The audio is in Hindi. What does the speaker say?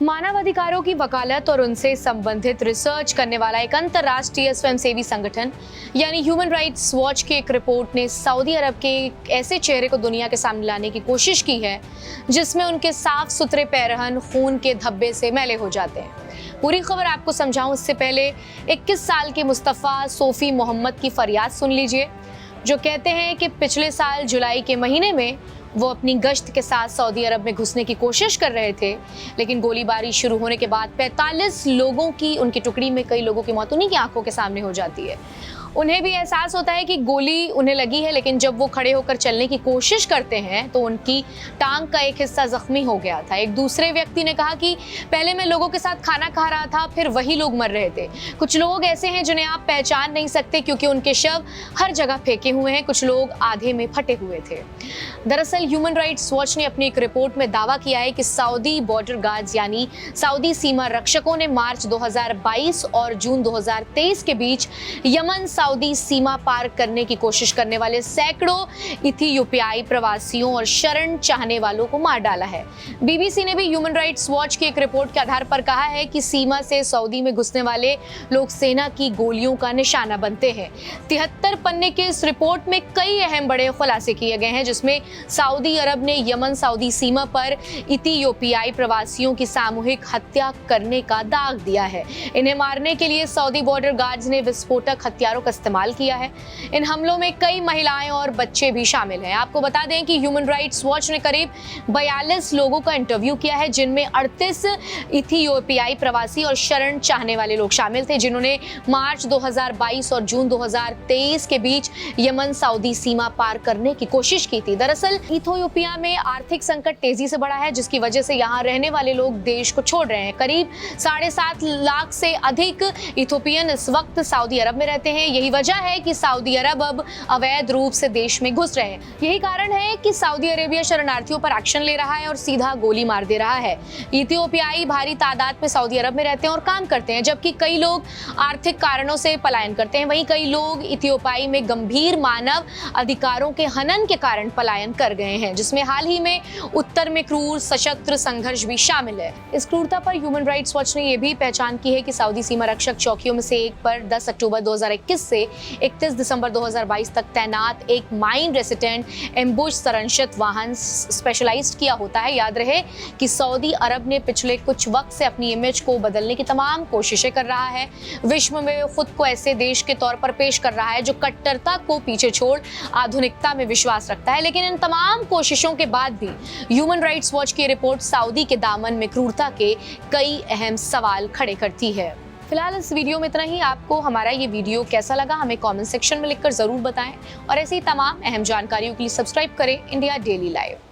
मानवाधिकारों की वकालत और उनसे संबंधित रिसर्च करने वाला एक अंतर्राष्ट्रीय स्वयंसेवी संगठन यानी ह्यूमन राइट्स वॉच की एक रिपोर्ट ने सऊदी अरब के एक ऐसे चेहरे को दुनिया के सामने लाने की कोशिश की है जिसमें उनके साफ सुथरे पैरहन खून के धब्बे से मैले हो जाते हैं। पूरी खबर आपको समझाऊं इससे पहले 21 साल के मुस्तफ़ा सोफी मोहम्मद की फरियाद सुन लीजिए, जो कहते हैं कि पिछले साल जुलाई के महीने में वो अपनी गश्त के साथ सऊदी अरब में घुसने की कोशिश कर रहे थे, लेकिन गोलीबारी शुरू होने के बाद 45 लोगों की, उनकी टुकड़ी में कई लोगों की मौत उन्हीं की आंखों के सामने हो जाती है। उन्हें भी एहसास होता है कि गोली उन्हें लगी है, लेकिन जब वो खड़े होकर चलने की कोशिश करते हैं तो उनकी टांग का एक हिस्सा जख्मी हो गया था। एक दूसरे व्यक्ति ने कहा कि पहले मैं लोगों के साथ खाना खा रहा था, फिर वही लोग मर रहे थे। कुछ लोग ऐसे हैं जिन्हें आप पहचान नहीं सकते क्योंकि उनके शव हर जगह फेंके हुए हैं, कुछ लोग आधे में फटे हुए थे। दरअसल ह्यूमन राइट्स वॉच ने अपनी एक रिपोर्ट में दावा किया है कि सऊदी बॉर्डर गार्ड्स यानी सऊदी सीमा रक्षकों ने मार्च 2022 और जून 2023 के बीच यमन सऊदी सीमा पार करने की कोशिश करने वाले सैकड़ों इथियोपियाई प्रवासियों और शरण चाहने वालों को मार डाला है। बीबीसी ने भी ह्यूमन राइट्स वॉच की एक रिपोर्ट के आधार पर कहा है कि सीमा से सऊदी में घुसने वाले लोग सेना की गोलियों का निशाना बनते हैं। 73 पन्ने के इस रिपोर्ट में कई अहम बड़े खुलासे किए गए हैं, जिसमें सऊदी अरब ने यमन सऊदी सीमा पर इथियोपियाई प्रवासियों की सामूहिक हत्या करने का दाग दिया है। इन्हें मारने के लिए सऊदी बॉर्डर गार्ड्स ने विस्फोटक हथियारों का इस्तेमाल किया है। इन हमलों में कई महिलाएं और बच्चे भी शामिल हैं। आपको बता दें कि ह्यूमन राइट्स वॉच ने करीब 42 लोगों का इंटरव्यू किया है, जिनमें 38 इथियोपियाई प्रवासी और शरण चाहने वाले लोग शामिल थे, जिन्होंने मार्च 2022 और जून 2023 के बीच यमन सऊदी सीमा पार करने की कोशिश की थी। दरअसल इथियोपिया में आर्थिक संकट तेजी से बढ़ा है, जिसकी वजह से यहाँ रहने वाले लोग देश को छोड़ रहे हैं। करीब 7.5 लाख से अधिक इथियोपियन इस वक्त सऊदी अरब में रहते हैं। यही वजह है कि सऊदी अरब अब अवैध रूप से देश में घुस रहे हैं। यही कारण है कि सऊदी अरेबिया शरणार्थियों पर एक्शन ले रहा है और सीधा गोली मार दे रहा है। इथियोपियाई भारी तादाद में सऊदी अरब में रहते हैं और काम करते हैं, जबकि कई लोग आर्थिक कारणों से पलायन करते हैं। वहीं कई लोग इथियोपिया में गंभीर मानव अधिकारों के हनन के कारण पलायन कर गए हैं, जिसमें हाल ही में उत्तर में क्रूर सशस्त्र संघर्ष भी शामिल है। इस क्रूरता पर ह्यूमन राइट्स वॉच ने यह भी पहचान की है कि सऊदी सीमा रक्षक चौकियों में से एक पर 10 अक्टूबर 2021 से 31 दिसंबर 2022 तक तैनात एक माइन रेसिडेंट एम्बुश संरक्षित वाहन स्पेशलाइज्ड किया होता है। याद रहे कि सऊदी अरब ने पिछले कुछ वक्त से अपनी इमेज को बदलने की तमाम कोशिशें कर रहा है। विश्व में खुद को ऐसे देश के तौर पर पेश कर रहा है जो कट्टरता को पीछे छोड़ आधुनिकता में विश्वास रखता है। लेकिन इन तमाम कोशिशों के बाद भी ह्यूमन राइट्स वॉच की रिपोर्ट सऊदी के दामन में क्रूरता के कई अहम सवाल खड़े करती है। फिलहाल इस वीडियो में इतना ही। आपको हमारा ये वीडियो कैसा लगा हमें कमेंट सेक्शन में लिखकर जरूर बताएं और ऐसी तमाम अहम जानकारियों के लिए सब्सक्राइब करें इंडिया डेली लाइव।